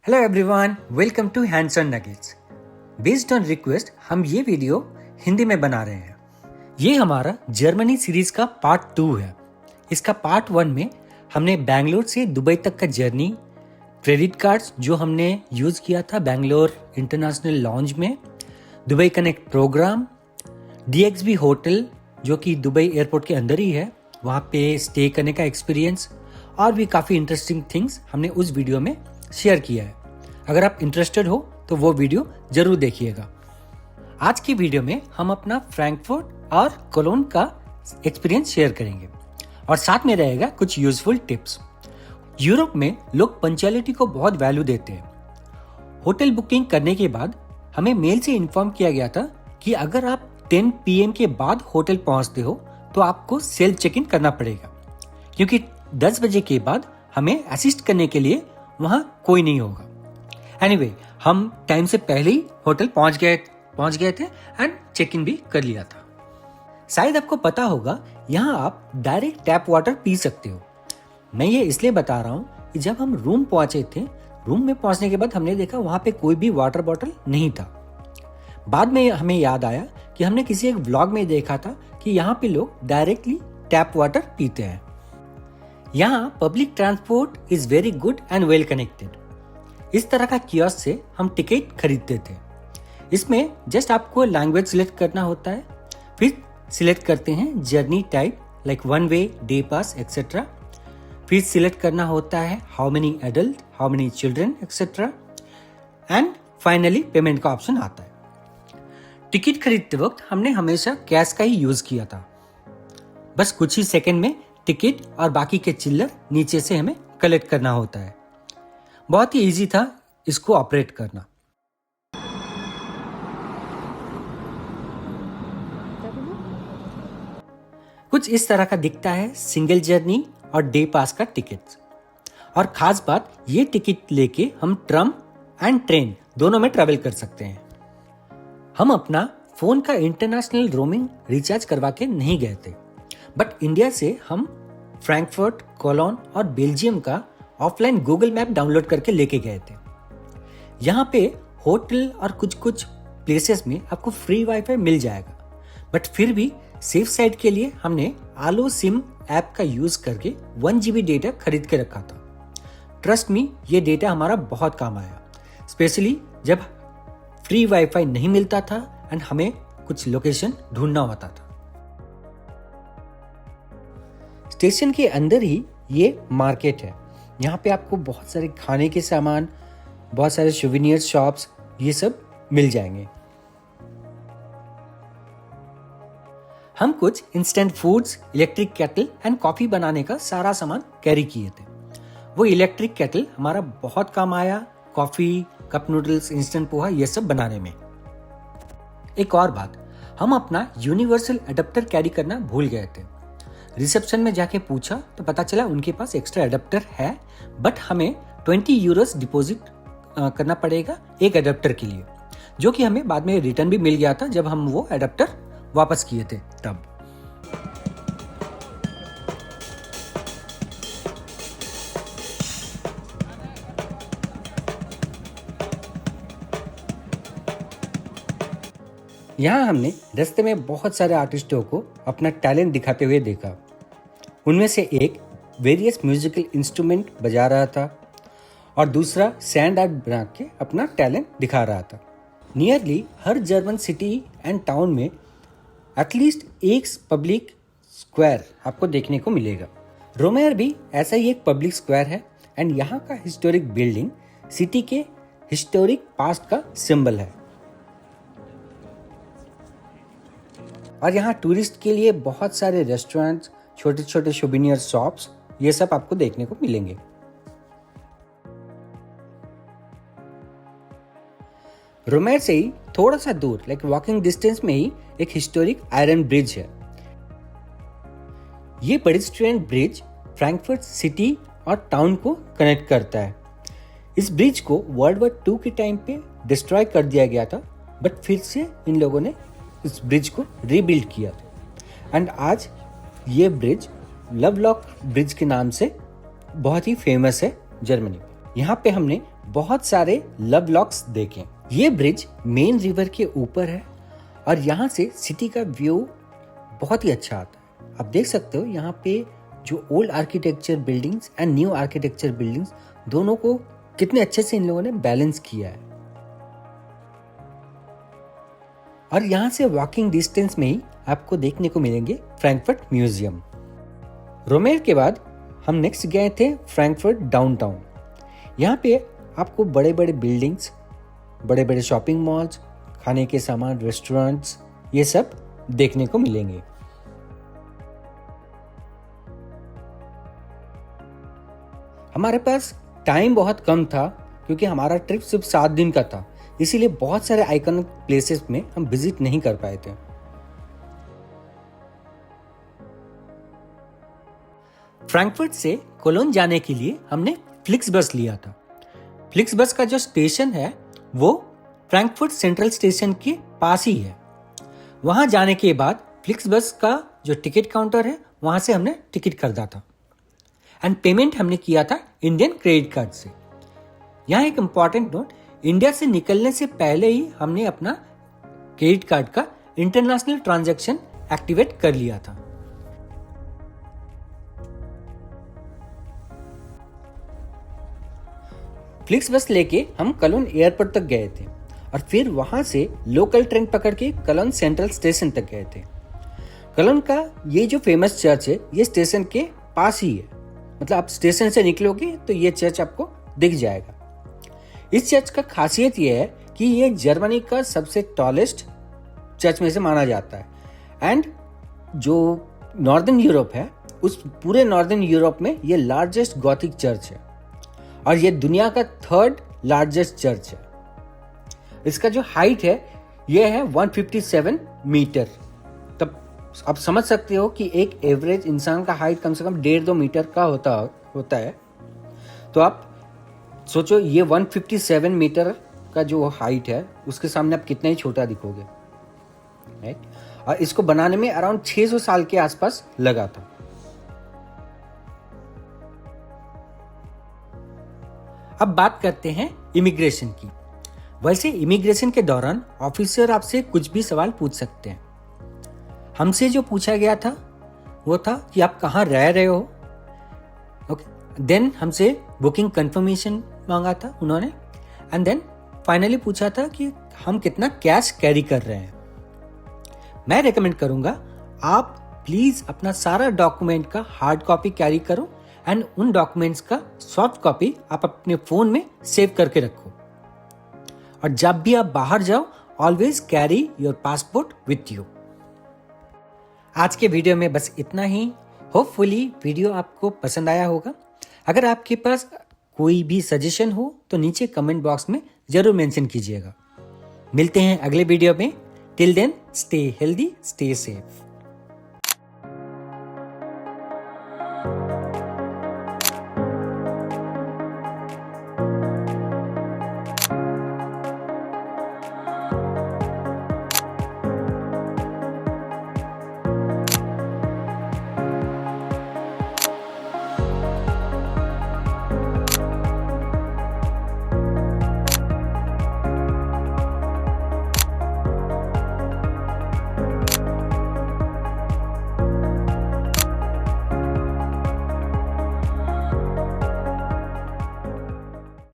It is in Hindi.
Hello everyone, welcome to hands on nuggets. Based on request हम ये वीडियो हिंदी में बना रहे हैं। ये हमारा जर्मनी सीरीज का पार्ट 2 है। इसका पार्ट 1 में हमने बैंगलोर से दुबई तक का जर्नी, क्रेडिट कार्ड्स जो हमने यूज किया था बैंगलोर इंटरनेशनल लॉन्ज में, Dubai connect program, DXB hotel जो कि दुबई एयरपोर्ट के अंदर ही है, वहाँ पे स्टे करने का एक्सपीरियंस और भी काफ़ी इंटरेस्टिंग थिंग्स हमने उस वीडियो में शेयर किया है। अगर आप इंटरेस्टेड हो तो वो वीडियो जरूर देखिएगा। आज की वीडियो में हम अपना फ्रैंकफर्ट और कोलोन का एक्सपीरियंस शेयर करेंगे और साथ में रहेगा कुछ यूजफुल टिप्स। यूरोप में लोग पंक्चुअलिटी को बहुत वैल्यू देते हैं। होटल बुकिंग करने के बाद हमें मेल से इन्फॉर्म किया गया था कि अगर आप 10 PM के बाद होटल पहुंचते हो तो आपको सेल्फ चेक इन करना पड़ेगा, क्योंकि 10 बजे के बाद हमें असिस्ट करने के लिए वहां कोई नहीं होगा। एनीवे, हम टाइम से पहले ही होटल पहुंच गए थे एंड चेक इन भी कर लिया था। शायद आपको पता होगा यहाँ आप डायरेक्ट टैप वाटर पी सकते हो। मैं ये इसलिए बता रहा हूँ कि जब हम रूम पहुंचे थे, रूम में पहुंचने के बाद हमने देखा वहां पे कोई भी वाटर बॉटल नहीं था। बाद में हमें याद आया कि हमने किसी एक व्लॉग में देखा था कि यहाँ पे लोग डायरेक्टली टैप वाटर पीते हैं। यहाँ public transport is very good and well connected. इस तरह का कियोस्क से हम टिकट खरीदते थे। इसमें जस्ट आपको लैंग्वेज सिलेक्ट करना होता है, फिर सिलेक्ट करते हैं journey type like one way, day pass etcetera. फिर सिलेक्ट करना होता है how many adult, how many children etcetera, and finally payment का ऑप्शन आता है। टिकट खरीदते वक्त हमने हमेशा कैश का ही यूज किया था। बस कुछ ही सेकंड में टिकट और बाकी के चिल्लर नीचे से हमें कलेक्ट करना होता है। बहुत ही इजी था इसको ऑपरेट करना। कुछ इस तरह का दिखता है सिंगल जर्नी और डे पास का टिकट। और खास बात, ये टिकट लेके हम ट्रम एंड ट्रेन दोनों में ट्रेवल कर सकते हैं। हम अपना फोन का इंटरनेशनल रोमिंग रिचार्ज करवा के नहीं गए थे, बट इंडिया से हम फ्रैंकफर्ट, कोलोन और बेल्जियम का ऑफलाइन गूगल मैप डाउनलोड करके लेके गए थे। यहाँ पे होटल और कुछ प्लेसेस में आपको फ्री वाईफाई मिल जाएगा, बट फिर भी सेफ साइड के लिए हमने आलो सिम ऐप का यूज करके 1 GB डेटा खरीद के रखा था। ट्रस्ट मी, ये डेटा हमारा बहुत काम आया, स्पेशली जब फ्री वाईफाई नहीं मिलता था एंड हमें कुछ लोकेशन ढूंढना होता था। स्टेशन के अंदर ही ये मार्केट है। यहाँ पे आपको बहुत सारे खाने के सामान, बहुत सारे सुवेनियर शॉप्स, ये सब मिल जाएंगे। हम कुछ instant foods, electric kettle and coffee बनाने का सारा सामान कैरी किए थे। वो इलेक्ट्रिक केटल हमारा बहुत काम आया coffee, cup noodles, instant poha ये सब बनाने में। एक और बात, हम अपना यूनिवर्सल अडेप्टर कैरी करना भूल गए थे। रिसेप्शन में जाके पूछा तो पता चला उनके पास एक्स्ट्रा अडेप्टर है, बट हमें 20 यूरोस डिपॉजिट करना पड़ेगा एक अडेप्टर के लिए, जो कि हमें बाद में रिटर्न भी मिल गया था जब हम वो अडेप्टर वापस किए थे तब। यहाँ हमने रास्ते में बहुत सारे आर्टिस्टों को अपना टैलेंट दिखाते हुए देखा। उनमें से एक वेरियस म्यूजिकल इंस्ट्रूमेंट बजा रहा था और दूसरा सैंड आर्ट बना के अपना टैलेंट दिखा रहा था। Nearly her German city and town में एटलीस्ट एक पब्लिक स्क्वायर आपको देखने को मिलेगा। रोमेयर भी ऐसा ही एक पब्लिक स्क्वायर है एंड यहाँ का हिस्टोरिक बिल्डिंग सिटी के हिस्टोरिक पास्ट का सिंबल है। और यहाँ टूरिस्ट के लिए बहुत सारे रेस्टोरेंट्स, छोटे छोटे सुवेनियर शॉप्स, ये सब आपको देखने को मिलेंगे। रोमेर से ही थोड़ा सा दूर लाइक वॉकिंग डिस्टेंस में ही एक हिस्टोरिक आयरन ब्रिज है। ये पेडेस्ट्रियन ब्रिज फ्रैंकफर्ट सिटी और टाउन को कनेक्ट करता है। इस ब्रिज को वर्ल्ड वॉर 2 के टाइम पे डिस्ट्रॉय कर दिया गया था, बट फिर से इन लोगों ने इस ब्रिज को रीबिल्ड किया एंड आज ये ब्रिज लवलॉक ब्रिज के नाम से बहुत ही फेमस है जर्मनी में। यहाँ पे हमने बहुत सारे लव लॉक्स देखें। ये ब्रिज मेन रिवर के ऊपर है और यहाँ से सिटी का व्यू बहुत ही अच्छा आता है। आप देख सकते हो यहाँ पे जो old architecture buildings and new architecture buildings दोनों को कितने अच्छे से इन लोगों ने बैलेंस किया है। और यहाँ से वॉकिंग डिस्टेंस में ही आपको देखने को मिलेंगे फ्रैंकफर्ट म्यूजियम। रोमेर के बाद हम नेक्स्ट गए थे फ्रैंकफर्ट डाउनटाउन। यहाँ पे आपको बड़े बड़े बिल्डिंग्स, बड़े बड़े शॉपिंग मॉल्स, खाने के सामान, रेस्टोरेंट्स, ये सब देखने को मिलेंगे। हमारे पास टाइम बहुत कम था क्योंकि हमारा ट्रिप सिर्फ 7 दिन का था, इसीलिए बहुत सारे आइकॉनिक प्लेसेस में हम विजिट नहीं कर पाए थे। फ्रैंकफर्ट से कोलोन जाने के लिए हमने फ्लिक्स बस लिया था। फ्लिक्स बस का जो स्टेशन है वो फ्रैंकफर्ट सेंट्रल स्टेशन के पास ही है। वहां जाने के बाद फ्लिक्स बस का जो टिकट काउंटर है वहां से हमने टिकट खरीदा था एंड पेमेंट हमने किया था इंडियन क्रेडिट कार्ड से। यहाँ एक इंपॉर्टेंट नोट, इंडिया से निकलने से पहले ही हमने अपना क्रेडिट कार्ड का इंटरनेशनल ट्रांजैक्शन एक्टिवेट कर लिया था। फ्लिक्स बस लेके हम कलोन एयरपोर्ट तक गए थे और फिर वहां से लोकल ट्रेन पकड़ के कलोन सेंट्रल स्टेशन तक गए थे। कलोन का ये जो फेमस चर्च है ये स्टेशन के पास ही है, मतलब आप स्टेशन से निकलोगे तो ये चर्च आपको दिख जाएगा। इस चर्च का खासियत ये है कि ये जर्मनी का सबसे टॉलेस्ट चर्च में से माना जाता है एंड जो नॉर्दर्न यूरोप है उस पूरे नॉर्दर्न यूरोप में ये लार्जेस्ट गॉथिक चर्च है और ये दुनिया का 3rd लार्जेस्ट चर्च है। इसका जो हाइट है ये है 157 मीटर। तब आप समझ सकते हो कि एक एवरेज इंसान का हाइट कम से कम 1.5-2 मीटर का होता है। तो आप सोचो ये 157 मीटर का जो हाइट है उसके सामने आप कितना ही छोटा दिखोगे, राइट? और इसको बनाने में अराउंड 600 साल के आसपास लगा था। अब बात करते हैं इमिग्रेशन की। वैसे इमिग्रेशन के दौरान ऑफिसर आपसे कुछ भी सवाल पूछ सकते हैं। हमसे जो पूछा गया था वो था कि आप कहाँ रह रहे हो। ओके, देन हमसे बुकिंग कंफर्मेशन मांगा था उन्होंने एंड देन फाइनली पूछा था कि हम कितना कैश कैरी कर रहे हैं। मैं रेकमेंड करूंगा आप प्लीज अपना सारा डॉक्यूमेंट का हार्ड कॉपी कैरी करो एंड उन डॉक्यूमेंट्स का सॉफ्ट कॉपी आप अपने फोन में सेव करके रखो। और जब भी आप बाहर जाओ always carry your passport with you. आज के वीडियो में बस इतना ही। होपफुली वीडियो आपको पसंद आया होगा। अगर आपके पास कोई भी सजेशन हो तो नीचे कमेंट बॉक्स में जरूर मेंशन कीजिएगा। मिलते हैं अगले वीडियो में। Till then stay healthy, stay safe.